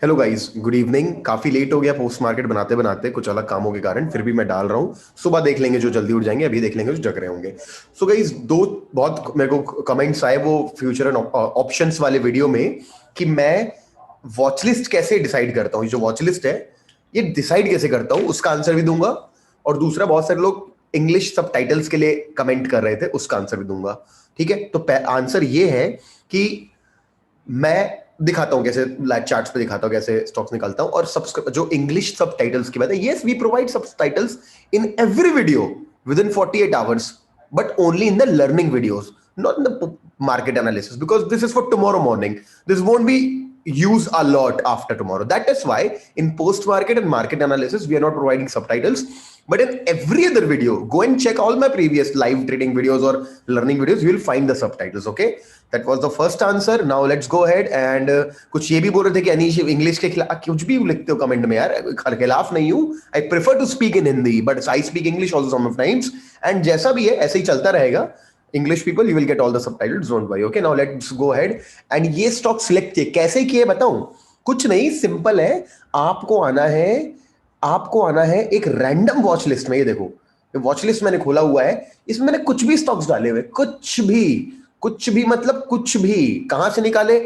Hello guys, good evening. काफी late हो गया पोस्ट मार्केट बनाते बनाते, कुछ अलग कामों के कारण। फिर भी मैं डाल रहा हूँ। सुबह देख लेंगे जो जल्दी उठ जाएंगे, अभी देख लेंगे जो जग रहे होंगे। सो गाइस, दो बहुत मेरे को कमेंट्स आए वो फ्यूचर एंड ऑप्शंस वाले वीडियो में कि मैं वॉच लिस्ट कैसे डिसाइड करता हूँ। जो वॉच लिस्ट है ये डिसाइड कैसे करता हूँ, उसका आंसर भी दूंगा। और दूसरा, बहुत सारे लोग इंग्लिश सब टाइटल्स के लिए कमेंट कर रहे थे, उसका आंसर भी दूंगा। ठीक है, तो आंसर ये है कि मैं दिखाता हूं कैसे लाइव चार्ट्स पे दिखाता हूं कैसे स्टॉक्स निकालता हूं। और सब जो इंग्लिश सब टाइटल्स की बात है, यस वी प्रोवाइड सब titles in every video with in 48 hours, but only in the learning videos, not in the market analysis, because this is for tomorrow morning. This won't be used a lot after tomorrow. That is why in post market and market analysis we are not providing subtitles, but in every other video go and check all my previous live trading videos or learning videos. You will find the subtitles. Okay, that was the first answer. Now let's go ahead and कुछ ये भी बोल रहे थे कि Anish English के खिलाफ कुछ भी लिखते हो कमेंट में यार, खिलाफ नहीं हूँ। I prefer to speak in Hindi but I speak English also sometimes, and जैसा भी है ऐसे ही चलता रहेगा। English people, you will get all the subtitles, don't worry. Okay, now let's go ahead and ये स्टॉक सिलेक्ट किए, कैसे किए बताऊं? कुछ नहीं, सिंपल है। आपको आना है आपको आना है एक रैंडम वॉच लिस्ट में। ये देखो, वॉच लिस्ट मैंने खोला हुआ है, इसमें मैंने कुछ भी स्टॉक्स डाले हुए, कुछ भी मतलब कुछ भी। कहां से निकाले?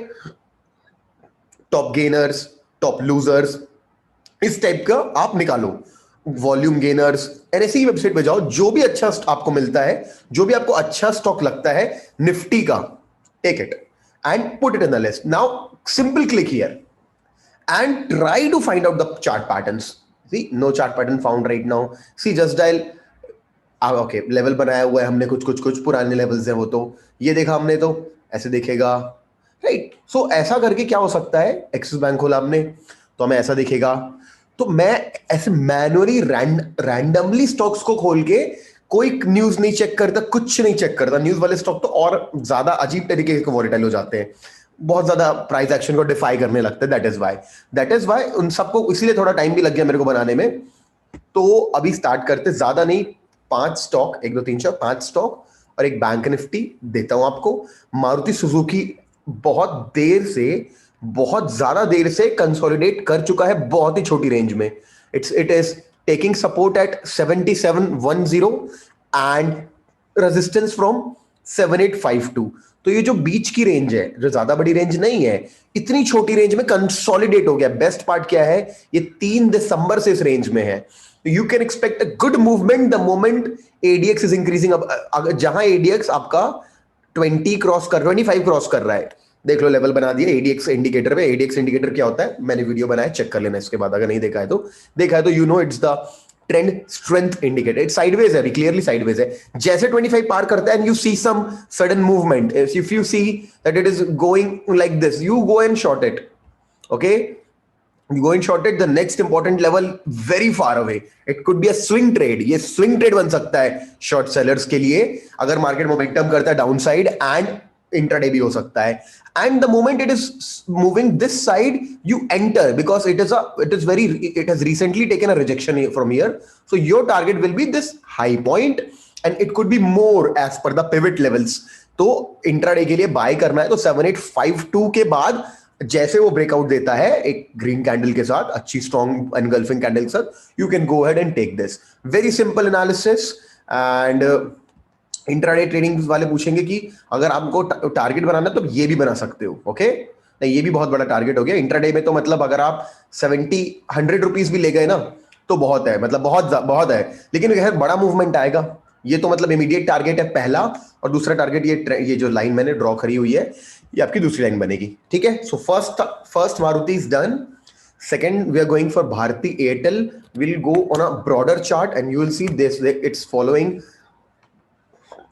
टॉप गेनर्स, टॉप लूजर्स, इस टाइप का आप निकालो। वॉल्यूम गेनर्स, एनएसई वेबसाइट पे जाओ, जो भी अच्छा आपको मिलता है, जो भी आपको अच्छा स्टॉक लगता है निफ्टी का, take it and put it in the list. Now simple click here and try to find out the chart patterns. See, no chart pattern found right now. See, just dial। Okay, level बनाया हुआ है हमने, कुछ पुराने levels हैं वो, तो ये देखा हमने, तो ऐसे देखेगा, राइट। सो ऐसा करके क्या हो सकता है, एक्सिस बैंक खोला हमने तो हमें ऐसा दिखेगा। तो मैं ऐसे मैनुअली रैंडमली स्टॉक्स को खोल के कोई न्यूज नहीं चेक करता, कुछ नहीं चेक करता। न्यूज वाले स्टॉक तो और ज्यादा अजीब तरीके के वॉलेटाइल हो जाते हैं, बहुत ज्यादा प्राइस एक्शन को डिफाई करने लगते हैं। दैट इज वाई उन सबको इसीलिए थोड़ा टाइम भी लग गया मेरे को बनाने में। तो अभी स्टार्ट करते, ज्यादा नहीं, 5 स्टॉक, 1 2 3 4 5 स्टॉक और एक बैंक निफ्टी देता हूं आपको। मारुति सुजुकी बहुत देर से, बहुत ज्यादा देर से कंसोलिडेट कर चुका है, बहुत ही छोटी रेंज में। It is taking support at 7710 and resistance from 7852। तो ये जो बीच की रेंज है, जो ज्यादा बड़ी रेंज नहीं है, इतनी छोटी रेंज में कंसोलिडेट हो गया। बेस्ट पार्ट क्या है, ये 3 दिसंबर से इस रेंज में है। You can expect a good movement the moment ADX is increasing. अब जहां एडीएक्स आपका 25 क्रॉस कर रहा है, देख लो लेवल बना दिया एडीएक्स इंडिकेटर पे। एडीएक्स इंडिकेटर क्या होता है, मैंने वीडियो बनाया, चेक कर लेना इसके बाद, अगर नहीं देखा है तो you know it's the trend strength indicator. It sideways है, अभी क्लियरली साइडवेज है। जैसे 25 पार करता है and you see some sudden movement, if you see that it is going like this, you go and short it. Okay, you go and short it, the next important level very far away. It could be a swing trade. ये swing trade बन सकता है short sellers के लिए, अगर market momentum करता है down side, and intraday भी हो सकता है। and the moment it is moving this side, you enter, because it has recently taken a rejection from here. So your target will be this high point and it could be more as per the pivot levels. तो intraday के लिए bye करना है तो 7852 के बाद जैसे वो ब्रेकआउट देता है एक ग्रीन कैंडल के साथ, अच्छी स्ट्रॉन्ग एनगल्फिंग कैंडल के साथ, you can go ahead and take this. Very simple analysis. And intraday trading वाले पूछेंगे कि अगर आपको टारगेट बनाना है तो ये भी बना सकते हो। ओके, नहीं ये भी बहुत बड़ा टारगेट हो गया इंट्राडे में। तो मतलब अगर आप 100 रुपीज भी ले गए ना तो बहुत है, मतलब बहुत है। लेकिन खैर बड़ा मूवमेंट आएगा, ये तो मतलब इमीडिएट टारगेट है पहला। और दूसरा टारगेट ये जो लाइन मैंने ड्रॉ करी हुई है, ये आपकी दूसरी लाइन बनेगी। ठीक है, so first Maruti is done. Second, we are going for Bharti Airtel. We'll go on a broader chart and you will see this.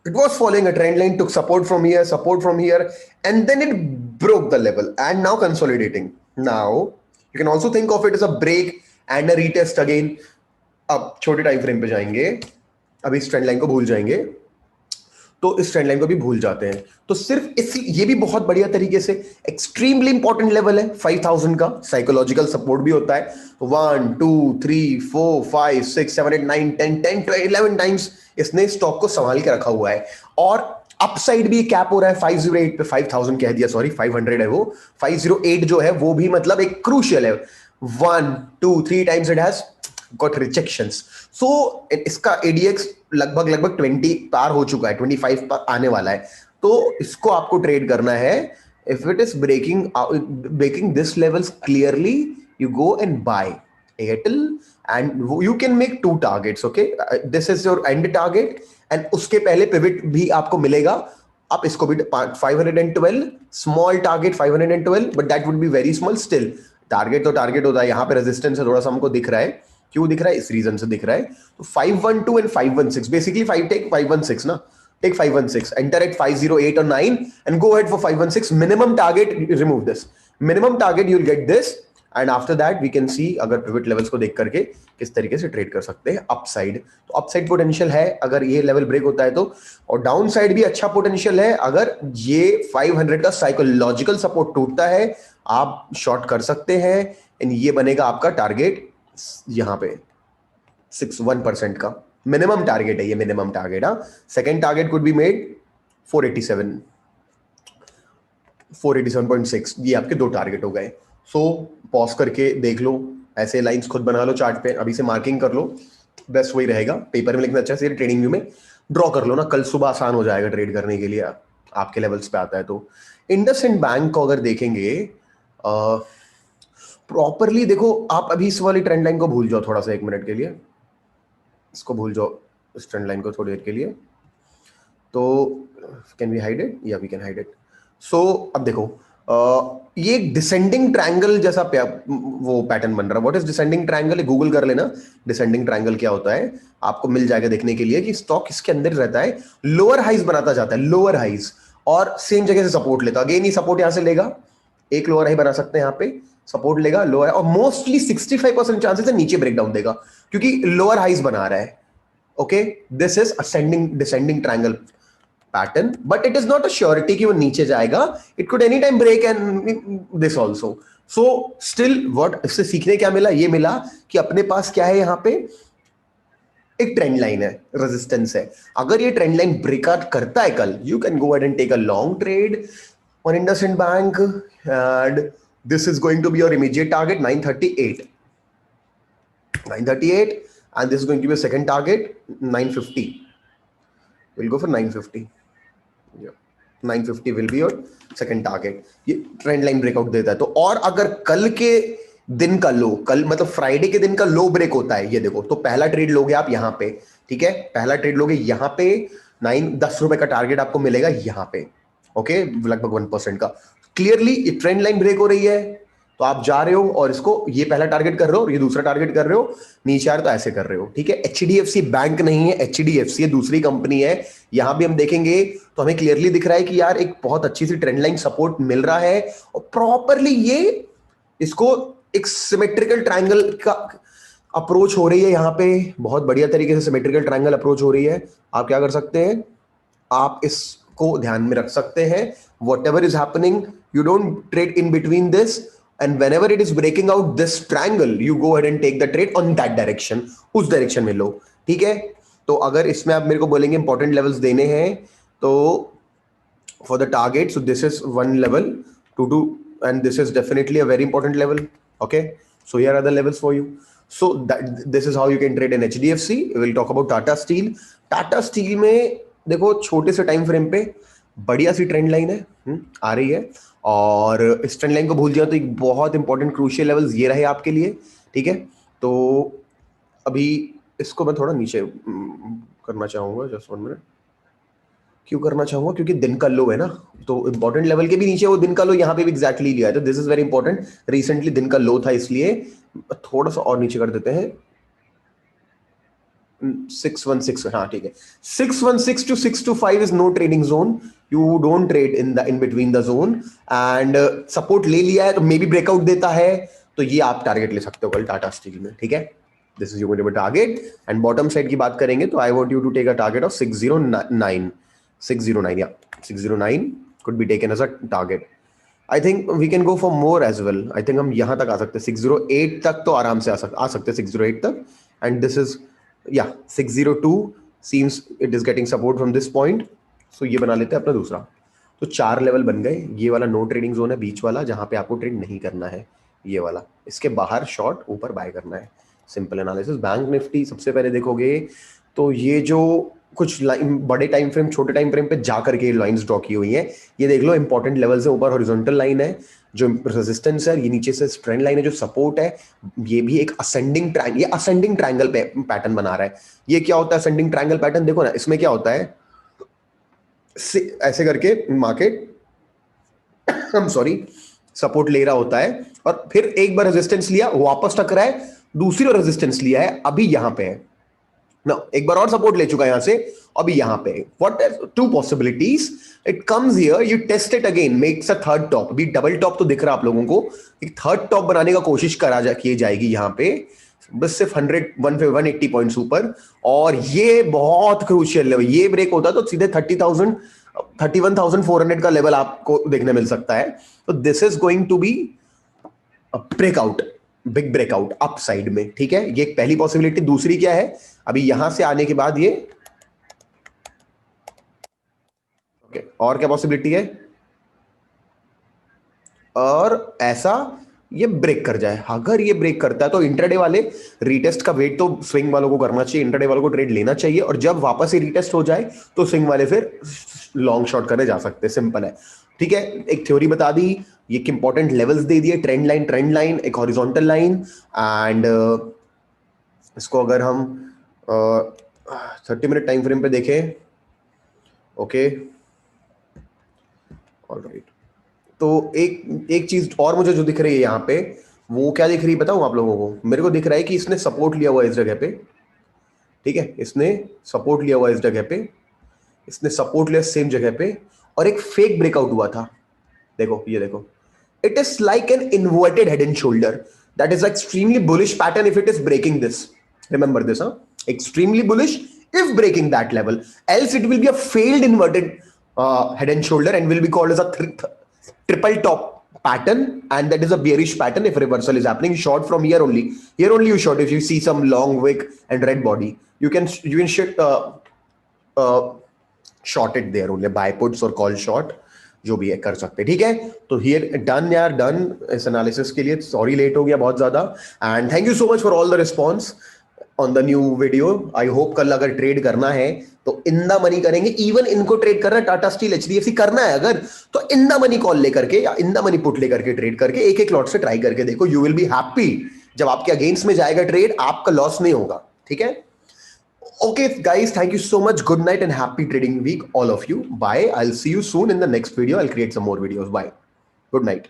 It was following a trend line, took support from here, and then it broke the level and now consolidating. Now, you can also think of it as a break and a retest again. अब छोटे time frame पे जाएंगे, अभी इस trend line को भूल जाएंगे, तो इस ट्रेंड लाइन को भी भूल जाते हैं। तो सिर्फ इस, ये भी बहुत बढ़िया तरीके से एक्सट्रीमली इंपॉर्टेंट लेवल है 5000 का, साइकोलॉजिकल सपोर्ट भी होता है। 1 2 3 4 5 6 7 8 9 10 11 टाइम्स इसने स्टॉक को संभाल के रखा हुआ है। और अपसाइड भी कैप हो रहा है 508 पे, 5000 कह दिया, सॉरी 500 है वो, 508 जो है वो भी मतलब एक क्रूशियल है, 1 2 3 times it has got rejections. So इसका एडीएक्स लगभग लगभग 20 पार हो चुका है, 25 पर आने वाला है, तो इसको आपको ट्रेड करना है। If it is breaking this levels clearly, you go and buy Airtel and you can make 2 targets, okay? This is your end target and उसके पहले pivot भी आपको मिलेगा, आप इसको भी 512 small target 512, but that would be very small still। Target तो target होता है, यहाँ पे रेजिस्टेंस है थोड़ा सा हमको दिख रहा है, क्यों दिख रहा है, इस रीजन से दिख रहा है। तो 512 एंड 516 बेसिकली 5 टेक 516 ना, take 516, enter at 508 or 9 and go ahead for 516 minimum target, remove this minimum target, you'll get this and after that we can see अगर pivot levels को देख करके किस तरीके से ट्रेड कर सकते हैं अपसाइड। तो अपसाइड पोटेंशियल है अगर ये लेवल ब्रेक होता है तो, और डाउन साइड भी अच्छा पोटेंशियल है अगर ये 500 का साइकोलॉजिकल सपोर्ट टूटता है, आप शॉर्ट कर सकते हैं एंड ये बनेगा आपका टारगेट यहां पे 61% का मिनिमम टारगेट है ये, मिनिमम टारगेट। हाँ, second target could be made 487 487.6, ये आपके 2 टारगेट हो गए। सो पॉज करके देख लो, ऐसे लाइंस खुद बना लो चार्ट पे, अभी से मार्किंग कर लो, बेस्ट वही रहेगा। पेपर में लिखना अच्छा से, ट्रेडिंग व्यू में ड्रॉ कर लो ना, कल सुबह आसान हो जाएगा ट्रेड करने के लिए, आपके लेवल्स पे आता है तो। इंडसइंड बैंक को अगर देखेंगे प्रॉपरली, देखो आप अभी इस वाली ट्रेंड लाइन को भूल जाओ थोड़ा सा 1 मिनट के लिए, इसको भूल जाओ इस ट्रेंड लाइन को थोड़ी देर के लिए। तो कैन वी हाइड इट, या वी कैन हाइड इट। सो अब देखो ये डिसेंडिंग ट्रायंगल जैसा वो पैटर्न बन रहा है। What is descending triangle, Google कर लेना डिसेंडिंग ट्रायंगल क्या होता है, आपको मिल जाएगा देखने के लिए कि स्टॉक इसके अंदर रहता है, लोअर हाइज बनाता जाता है, लोअर हाइज, और सेम जगह से सपोर्ट लेता, अगेन ये सपोर्ट यहां से लेगा, एक लोअर हाई बना सकते हैं यहाँ पे, सपोर्ट लेगा लोअर, और मोस्टली 65% चांसेस है नीचे ब्रेकडाउन देगा क्योंकि लोअर हाइज बना रहा है। Okay, this is ascending descending triangle pattern, but it is not a surety कि वो नीचे जाएगा, it could any time break and this also. So still what इससे सीखने क्या मिला, ये मिला कि अपने पास क्या है, यहाँ पे एक ट्रेंड लाइन है, रेजिस्टेंस है, अगर ये ट्रेंड लाइन ब्रेकआउट करता है कल, you can go ahead and take a long trade on IndusInd bank and this is going to be your immediate target 938 and this is going to be a second target 950, we'll go for 950, yeah 950 will be your second target। ये trend line breakout देता है तो, और अगर कल के दिन का लो, कल मतलब फ्राइडे के दिन का लो ब्रेक होता है, ये देखो, तो पहला ट्रेड लोगे आप यहाँ पे, ठीक है, पहला ट्रेड लोगे यहाँ पे, 10 रुपए का टारगेट आपको मिलेगा यहाँ पे, ओके, लगभग 1% का। क्लियरली ये ट्रेंड लाइन ब्रेक हो रही है तो आप जा रहे हो और इसको, ये पहला टारगेट कर रहे हो और ये दूसरा टारगेट कर रहे हो, नीचे आ रहे तो ऐसे कर रहे हो, ठीक है। एचडीएफसी बैंक नहीं है, एचडीएफसी है, दूसरी कंपनी है। यहां भी हम देखेंगे तो हमें क्लियरली दिख रहा है कि यार एक बहुत अच्छी सी ट्रेंड लाइन सपोर्ट मिल रहा है और प्रॉपरली ये इसको एक सिमेट्रिकल ट्रायंगल का अप्रोच हो रही है, यहाँ पे बहुत बढ़िया तरीके से सिमेट्रिकल ट्रायंगल अप्रोच हो रही है। आप क्या कर सकते हैं, आप इसको ध्यान में रख सकते हैं, whatever is happening you don't trade in between this, and whenever it is breaking out this triangle you go ahead and take the trade on that direction, उस डायरेक्शन में लो, ठीक है। तो अगर इसमें आप मेरे को बोलेंगे इंपॉर्टेंट लेवल्स देने हैं तो for the target, so this is one level to do and this is definitely a very important level, okay, so here are the levels for you। so that this is how you can trade in HDFC। we'll talk about Tata Steel। Tata Steel में देखो छोटे से time frame पे बढ़िया सी trend line है, आ रही है, और इस ट्रेंड लाइन को भूल जाओ तो एक बहुत इंपॉर्टेंट क्रूशियल लेवल्स ये रहे आपके लिए, ठीक है। तो अभी इसको मैं थोड़ा नीचे करना चाहूंगा, जस्ट 1 मिनट। क्यों करना चाहूंगा, क्योंकि दिन का लो है ना, तो इंपॉर्टेंट लेवल के भी नीचे वो दिन का लो यहाँ पे भी एग्जैक्टली लिया है, तो this is very important. Recently दिन का लो था इसलिए थोड़ा सा और नीचे कर देते हैं, 616, हाँ ठीक है, 616 to 625 is no trading zone, you don't trade in between the zone, and support ले लिया है तो मे बी ब्रेकआउट देता है तो ये आप टारगेट ले सकते हो कल टाटा स्टील में, ठीक है। This is your target. And bottom side की बात करेंगे तो I want you to take a target of 609 या 609 could be taken as a target। I think we can go for more as well। I think हम यहाँ तक आ सकते हैं, 608 तक तो आराम से आ सकते हैं 608 तक, and this is yeah 602 seems it is getting support from this point, सो ये बना लेते हैं अपना दूसरा। तो 4 लेवल बन गए। ये वाला नो ट्रेडिंग जोन है बीच वाला, जहां पे आपको ट्रेड नहीं करना है, ये वाला। इसके बाहर शॉर्ट, ऊपर बाय करना है। Simple analysis. बैंक निफ्टी सबसे पहले देखोगे तो ये जो कुछ बड़े टाइम फ्रेम छोटे टाइम फ्रेम पे जा करके लाइंस ड्रॉ की हुई है, ये देख लो इंपॉर्टेंट लेवल्स है। ऊपर हॉरिजॉन्टल लाइन है जो रेजिस्टेंस है, ये नीचे से ट्रेंड लाइन है जो सपोर्ट है। ये भी एक असेंडिंग ट्रायंगल, ये असेंडिंग ट्रायंगल पैटर्न बना रहा है। ये क्या होता है असेंडिंग ट्रायंगल पैटर्न? देखो ना, इसमें क्या होता है, ऐसे करके मार्केट हम सॉरी सपोर्ट ले रहा होता है, और फिर एक बार रेजिस्टेंस लिया, वापस टकरा है, दूसरी बार रेजिस्टेंस लिया है, अभी यहां पे है ना, एक बार और सपोर्ट ले चुका है यहां से, अभी यहां पे। What are two possibilities? It comes here, you test it again, makes a third top. अभी डबल टॉप तो दिख रहा है आप लोगों को, एक थर्ड टॉप बनाने का कोशिश की जाएगी यहां पे, बस सिर्फ 180 पॉइंट्स ऊपर। और ये बहुत क्रूशियल लेवल, ये ब्रेक होता है तो सीधे 31,400 का लेवल आपको देखने मिल सकता है। तो this is going to be breakout, big breakout up side में। ठीक है, ये एक पहली पॉसिबिलिटी। दूसरी क्या है, अभी यहां से आने के बाद ये ओके, और क्या पॉसिबिलिटी है, और ऐसा ये ब्रेक कर जाए। अगर ये ब्रेक करता है तो इंटरडे वाले रीटेस्ट का वेट तो स्विंग वालों को करना चाहिए, इंटरडे वालों को ट्रेड लेना चाहिए, और जब वापस ये रीटेस्ट हो जाए तो स्विंग वाले फिर लॉन्ग शॉट करने जा सकते हैं। सिंपल है। ठीक है, एक थ्योरी बता दी, ये इंपॉर्टेंट लेवल्स दे दिए, ट्रेंड लाइन, एक हॉरिजॉन्टल लाइन, एंड इसको अगर हम 30 मिनट टाइम फ्रेम पे देखें, ओके ऑलराइट। तो एक चीज और मुझे जो दिख रही है यहाँ पे, वो क्या दिख रही है बताऊं आप लोगों को? मेरे को दिख रहा है कि इसने सपोर्ट लिया हुआ है इस जगह पे। ठीक है, इसने सपोर्ट लिया हुआ है इस जगह पे, इसने सपोर्ट लिया सेम जगह पे, और एक फेक ब्रेकआउट हुआ था। देखो, ये देखो, it is like an inverted head and shoulder. That is extremely bullish pattern if it is breaking this. Remember this, huh? Extremely bullish if breaking that level. Else it will be a failed inverted head and shoulder and will be called as a triple top pattern, and that is a bearish pattern if reversal is happening. Short from here only. Here only you short if you see some long wick and red body. You can short it there only. Buy puts or call short, जो भी है कर सकते हैं। ठीक है, तो here done यार, डन इस एनालिसिस के लिए। सॉरी लेट हो गया बहुत ज्यादा, and thank you so much for all the response on the new video. I hope कल अगर ट्रेड करना है तो इन द मनी करेंगे। इवन इनको ट्रेड करना है, टाटा स्टील एचडीएफसी करना है अगर, तो इन द मनी कॉल लेकर के या इन द मनी पुट लेकर के ट्रेड करके एक एक लॉट से ट्राई करके देखो, यू विल बी हैप्पी। जब आपके अगेंस्ट में जाएगा ट्रेड, आपका लॉस नहीं होगा। ठीक है, okay guys, thank you so much. Good night and happy trading week all of you. Bye, I'll see you soon in the next video. I'll create some more videos. Bye, good night.